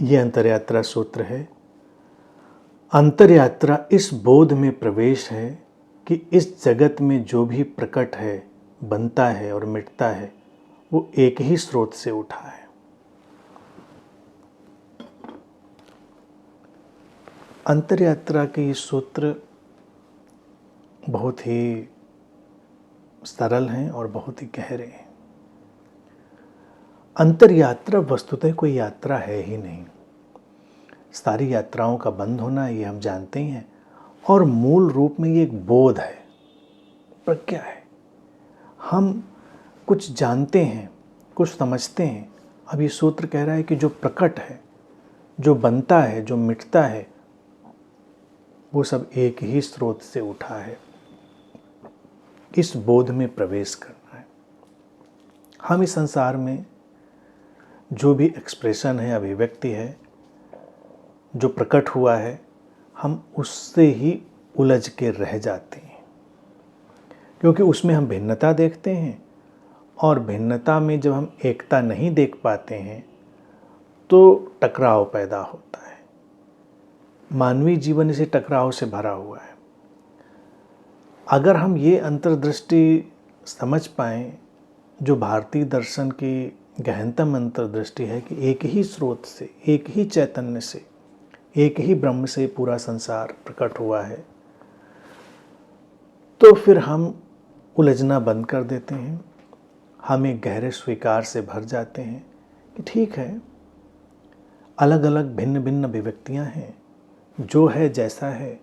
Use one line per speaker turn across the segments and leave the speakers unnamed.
ये अंतरयात्रा सूत्र है। अंतरयात्रा इस बोध में प्रवेश है कि इस जगत में जो भी प्रकट है, बनता है और मिटता है, वो एक ही स्रोत से उठा है। अंतरयात्रा के ये सूत्र बहुत ही सरल हैं और बहुत ही गहरे हैं। अंतरयात्रा वस्तुतः कोई यात्रा है ही नहीं। सारी यात्राओं का बंद होना ये हम जानते ही हैं, और मूल रूप में ये एक बोध है, प्रज्ञा है। हम कुछ जानते हैं, कुछ समझते हैं। अब ये सूत्र कह रहा है कि जो प्रकट है, जो बनता है, जो मिटता है, वो सब एक ही स्रोत से उठा है। इस बोध में प्रवेश करना है। हम इस संसार में जो भी एक्सप्रेशन है, अभिव्यक्ति है, जो प्रकट हुआ है, हम उससे ही उलझ के रह जाते हैं, क्योंकि उसमें हम भिन्नता देखते हैं, और भिन्नता में जब हम एकता नहीं देख पाते हैं तो टकराव पैदा होता है। मानवीय जीवन इसी टकराव से भरा हुआ है। अगर हम ये अंतर्दृष्टि समझ पाएँ, जो भारतीय दर्शन की गहनतम अंतर्दृष्टि है कि एक ही स्रोत से, एक ही चैतन्य से, एक ही ब्रह्म से पूरा संसार प्रकट हुआ है, तो फिर हम उलझना बंद कर देते हैं। हम एक गहरे स्वीकार से भर जाते हैं कि ठीक है, अलग अलग भिन्न भिन्न अभिव्यक्तियाँ हैं, जो है जैसा है।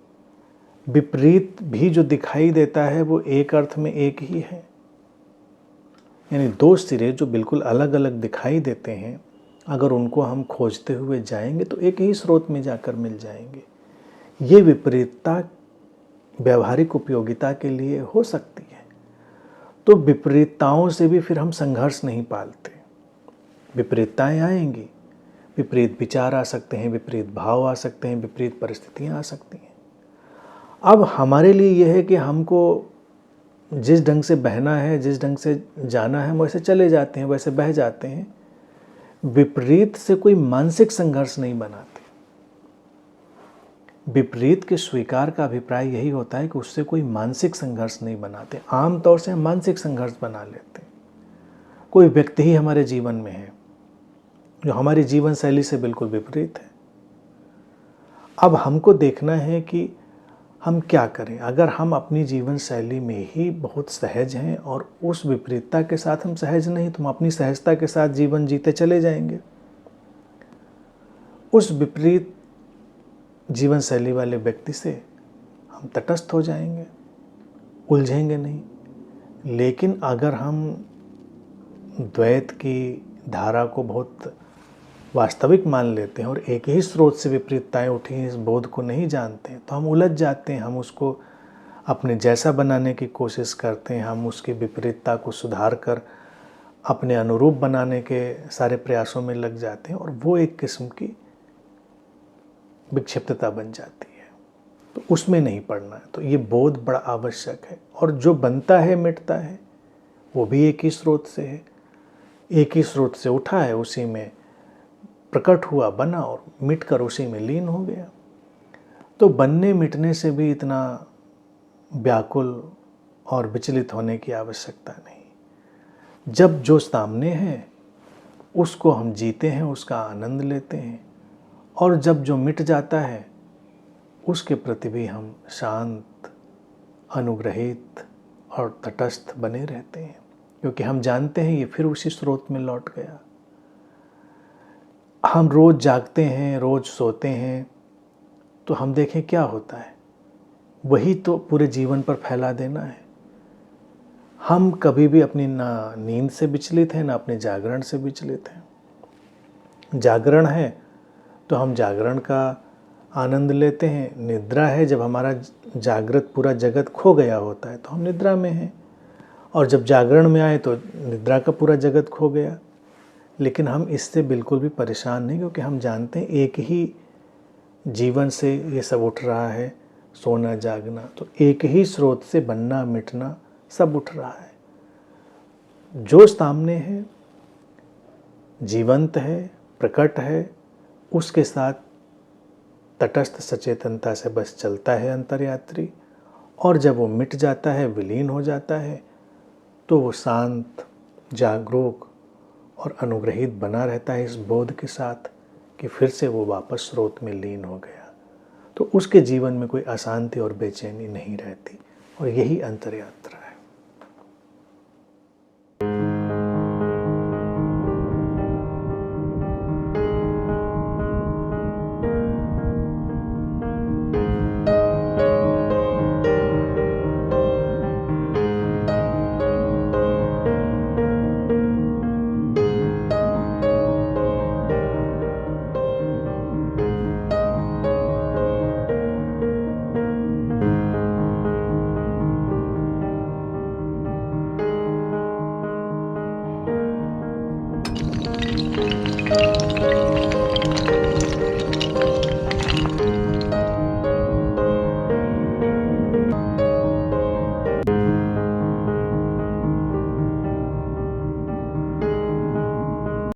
विपरीत भी जो दिखाई देता है वो एक अर्थ में एक ही है। यानी दो सिरे जो बिल्कुल अलग अलग दिखाई देते हैं, अगर उनको हम खोजते हुए जाएंगे तो एक ही स्रोत में जाकर मिल जाएंगे। ये विपरीतता व्यावहारिक उपयोगिता के लिए हो सकती है, तो विपरीतताओं से भी फिर हम संघर्ष नहीं पालते। विपरीतताएं आएंगी, विपरीत विचार आ सकते हैं, विपरीत भाव आ सकते हैं, विपरीत परिस्थितियां आ सकती हैं। अब हमारे लिए यह है कि हमको जिस ढंग से बहना है, जिस ढंग से जाना है, हम वैसे चले जाते हैं, वैसे बह जाते हैं। विपरीत से कोई मानसिक संघर्ष नहीं बनाते। विपरीत के स्वीकार का अभिप्राय यही होता है कि उससे कोई मानसिक संघर्ष नहीं बनाते। आमतौर से हम मानसिक संघर्ष बना लेते हैं। कोई व्यक्ति ही हमारे जीवन में है जो हमारी जीवन शैली से बिल्कुल विपरीत है। अब हमको देखना है कि हम क्या करें। अगर हम अपनी जीवन शैली में ही बहुत सहज हैं और उस विपरीतता के साथ हम सहज नहीं, तो हम अपनी सहजता के साथ जीवन जीते चले जाएंगे। उस विपरीत जीवन शैली वाले व्यक्ति से हम तटस्थ हो जाएंगे, उलझेंगे नहीं। लेकिन अगर हम द्वैत की धारा को बहुत वास्तविक मान लेते हैं और एक ही स्रोत से विपरीतताएं उठी हैं, इस बोध को नहीं जानते हैं, तो हम उलझ जाते हैं। हम उसको अपने जैसा बनाने की कोशिश करते हैं, हम उसकी विपरीतता को सुधार कर अपने अनुरूप बनाने के सारे प्रयासों में लग जाते हैं, और वो एक किस्म की विक्षिप्तता बन जाती है। तो उसमें नहीं पड़ना है। तो ये बोध बड़ा आवश्यक है। और जो बनता है, मिटता है, वो भी एक ही स्रोत से है, एक ही स्रोत से उठा है, उसी में प्रकट हुआ, बना और मिटकर उसी में लीन हो गया। तो बनने मिटने से भी इतना व्याकुल और विचलित होने की आवश्यकता नहीं। जब जो सामने है उसको हम जीते हैं, उसका आनंद लेते हैं, और जब जो मिट जाता है उसके प्रति भी हम शांत, अनुग्रहित और तटस्थ बने रहते हैं, क्योंकि हम जानते हैं ये फिर उसी स्रोत में लौट गया। हम रोज़ जागते हैं, रोज़ सोते हैं, तो हम देखें क्या होता है, वही तो पूरे जीवन पर फैला देना है। हम कभी भी अपनी ना नींद से विचलित हैं, ना अपने जागरण से विचलित हैं। जागरण है तो हम जागरण का आनंद लेते हैं। निद्रा है, जब हमारा जागृत पूरा जगत खो गया होता है तो हम निद्रा में हैं, और जब जागरण में आए तो निद्रा का पूरा जगत खो गया। लेकिन हम इससे बिल्कुल भी परेशान नहीं, क्योंकि हम जानते हैं एक ही जीवन से ये सब उठ रहा है, सोना जागना, तो एक ही स्रोत से बनना मिटना सब उठ रहा है। जो सामने है, जीवंत है, प्रकट है, उसके साथ तटस्थ सचेतनता से बस चलता है अंतर्यात्री, और जब वो मिट जाता है, विलीन हो जाता है, तो वो शांत, जागरूक और अनुग्रहित बना रहता है इस बोध के साथ कि फिर से वो वापस स्रोत में लीन हो गया। तो उसके जीवन में कोई अशांति और बेचैनी नहीं रहती, और यही अंतर्यात्रा है।